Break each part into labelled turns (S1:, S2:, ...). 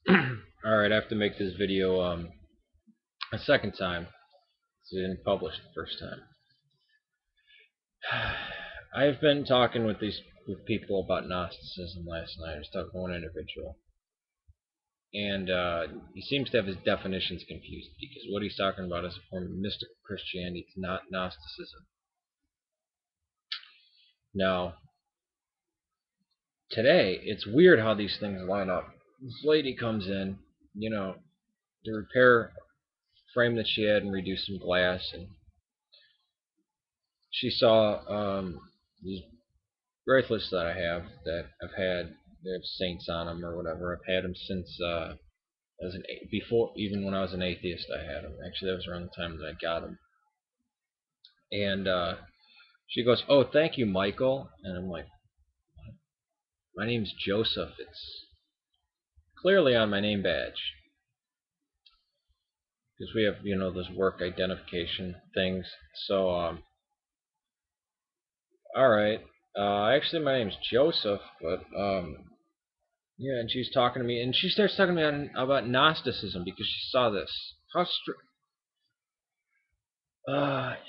S1: Alright, I have to make this video a second time. So I didn't publish the first time. I've been talking with people about Gnosticism last night. I was talking to one individual. And he seems to have his definitions confused because what he's talking about is a form of mystical Christianity. It's not Gnosticism. Now, today, it's weird how these things line up. This lady comes in, to repair a frame that she had and redo some glass, and she saw these bracelets that I have that I've had. They have saints on them or whatever. I've had them since before, even when I was an atheist. I had them. Actually, that was around the time that I got them. And she goes, "Oh, thank you, Michael." And I'm like, "My name's Joseph. It's clearly on my name badge." Because we have, those work identification things. So, all right. Actually, my name's Joseph, but yeah. And she's talking to me, and she starts talking to me about Gnosticism because she saw this.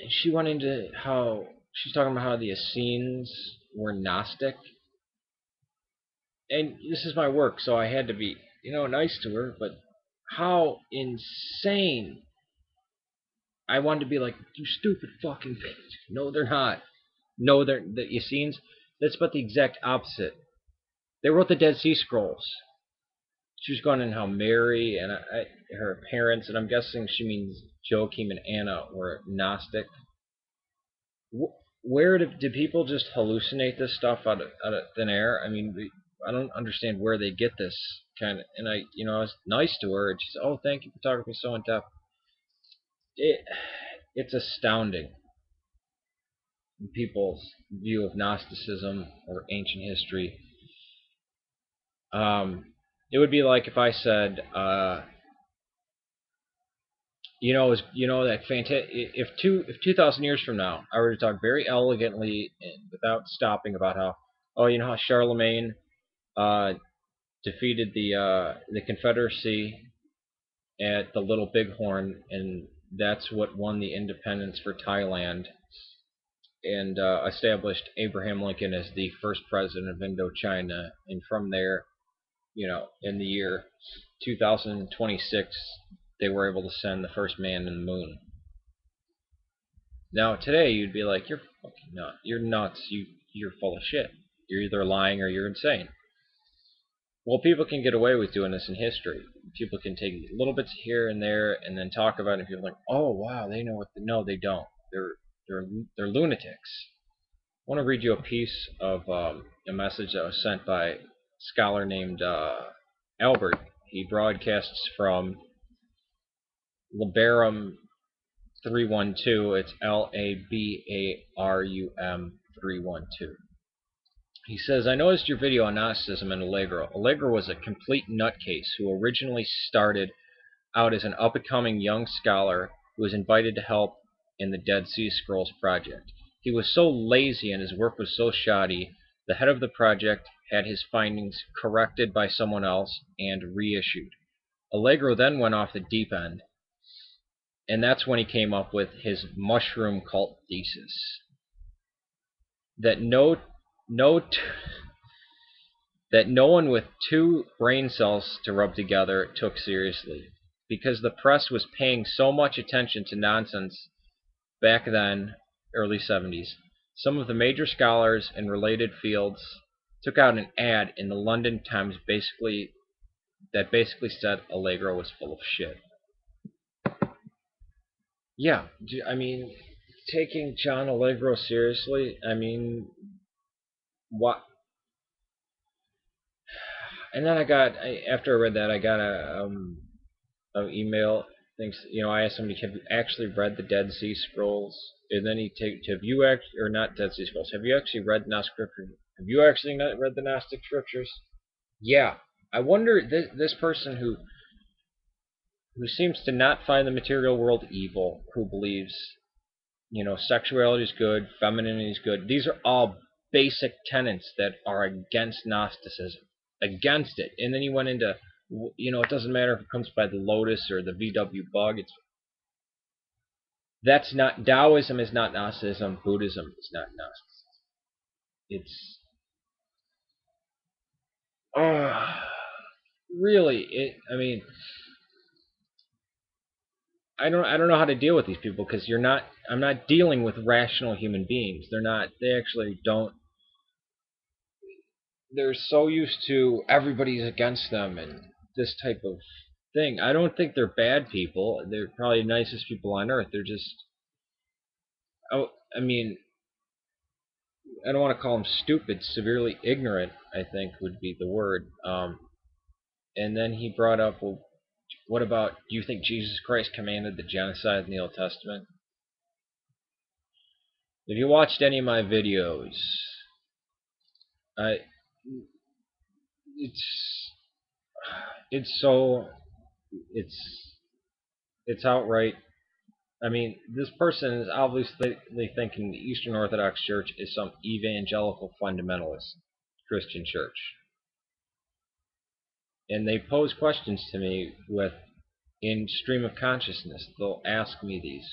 S1: She went into how she's talking about how the Essenes were Gnostic, and this is my work, so I had to be, nice to her. But how insane! I wanted to be like, "You stupid fucking bitch." No, they're not. No, the Essenes. That's about the exact opposite. They wrote the Dead Sea Scrolls. She was going in how Mary and her parents, and I'm guessing she means Joachim and Anna, were Gnostic. Where did people just hallucinate this stuff out of thin air? I mean, I don't understand where they get this kind of. And I was nice to her, and she said, "Oh, thank you for talking to me so in depth." It's astounding people's view of Gnosticism or ancient history. It would be like if I said, that fantastic. If 2,000 years from now I were to talk very elegantly and without stopping about how, how Charlemagne defeated the Confederacy at the Little Bighorn, and that's what won the independence for Thailand, and established Abraham Lincoln as the first president of Indochina, and from there, in the year 2026, they were able to send the first man to the moon. Now today you'd be like, "You're fucking nuts. You're nuts. You're full of shit. You're either lying or you're insane." Well, people can get away with doing this in history. People can take little bits here and there and then talk about it, and people are like, "Oh wow, they know what." No, they don't. They're lunatics. I want to read you a piece of a message that was sent by a scholar named Albert. He broadcasts from Labarum312. It's Labarum312. He says, "I noticed your video on Gnosticism and Allegro. Allegro was a complete nutcase who originally started out as an up-and-coming young scholar who was invited to help in the Dead Sea Scrolls project. He was so lazy and his work was so shoddy, the head of the project had his findings corrected by someone else and reissued. Allegro then went off the deep end, and that's when he came up with his mushroom cult thesis. That that no one with two brain cells to rub together took seriously, because the press was paying so much attention to nonsense back then, early 70s. Some of the major scholars in related fields took out an ad in the London Times that basically said Allegro was full of shit." Yeah, I mean, taking John Allegro seriously, I mean, what? And then after I read that, I got an email. Thinks, I asked somebody, "Have you actually read the Dead Sea Scrolls?" And then have you actually, or not Dead Sea Scrolls? Have you actually read the Gnostic Scriptures? Have you actually not read the Gnostic Scriptures? Yeah, I wonder this person who seems to not find the material world evil, who believes, sexuality is good, femininity is good. These are all basic tenets that are against Gnosticism, against it. And then he went into You know, it doesn't matter if it comes by the lotus or the VW bug. That's not Taoism is not Gnosticism. Buddhism is not Gnosticism. It's really it. I mean, I don't know how to deal with these people because you're not. I'm not dealing with rational human beings. They're not. They actually don't. They're so used to everybody's against them and this type of thing. I don't think they're bad people. They're probably the nicest people on earth. They're just. Oh, I mean, I don't want to call them stupid. Severely ignorant, I think, would be the word. And then he brought up, well, what about, do you think Jesus Christ commanded the genocide in the Old Testament? If you watched any of my videos, I, it's, it's so, it's, it's outright. I mean, this person is obviously thinking the Eastern Orthodox Church is some evangelical fundamentalist Christian church. And they pose questions to me in stream of consciousness. They'll ask me these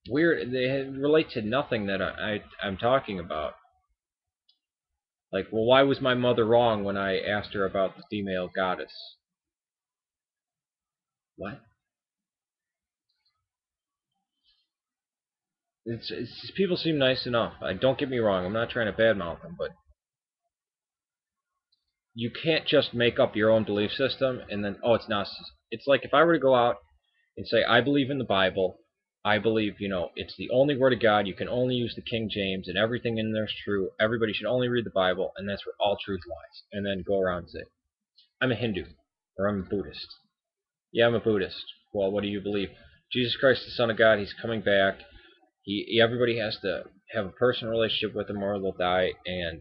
S1: weird. They relate to nothing that I'm talking about. Like, well, why was my mother wrong when I asked her about the female goddess? What? It's people seem nice enough. Don't get me wrong. I'm not trying to badmouth them, but you can't just make up your own belief system and then, oh, it's not. It's like if I were to go out and say, I believe in the Bible. I believe, it's the only word of God. You can only use the King James, and everything in there is true. Everybody should only read the Bible, and that's where all truth lies. And then go around and say, I'm a Hindu, or I'm a Buddhist. Yeah, I'm a Buddhist. Well, what do you believe? Jesus Christ, the Son of God, He's coming back. Everybody has to have a personal relationship with Him, or they'll die. And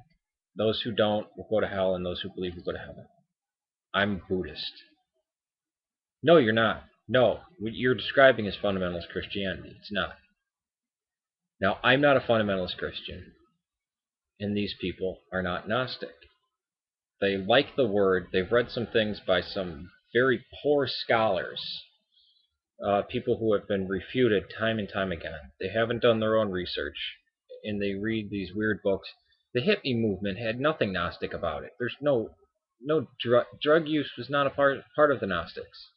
S1: those who don't will go to hell, and those who believe will go to heaven. I'm Buddhist. No, you're not. No, what you're describing is fundamentalist Christianity. It's not. Now, I'm not a fundamentalist Christian, and these people are not Gnostic. They like the word. They've read some things by some very poor scholars, people who have been refuted time and time again. They haven't done their own research, and they read these weird books. The hippie movement had nothing Gnostic about it. There's no drug use was not a part of the Gnostics,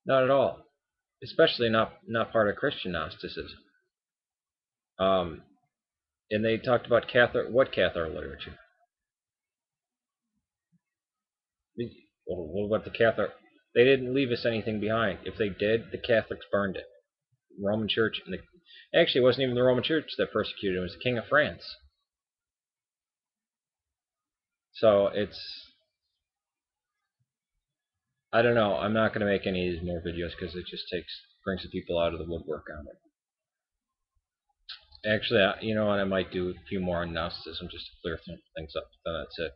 S1: not at all. Especially not part of Christian Gnosticism. And they talked about what Catholic literature? Well, what about the Catholic? They didn't leave us anything behind. If they did, the Catholics burned it. The Roman Church actually, it wasn't even the Roman Church that persecuted it. It was the King of France. So I don't know. I'm not going to make any of these more videos because it just brings the people out of the woodwork on it. Actually, you know what? I might do a few more on Gnosticism just to clear things up. Then that's it.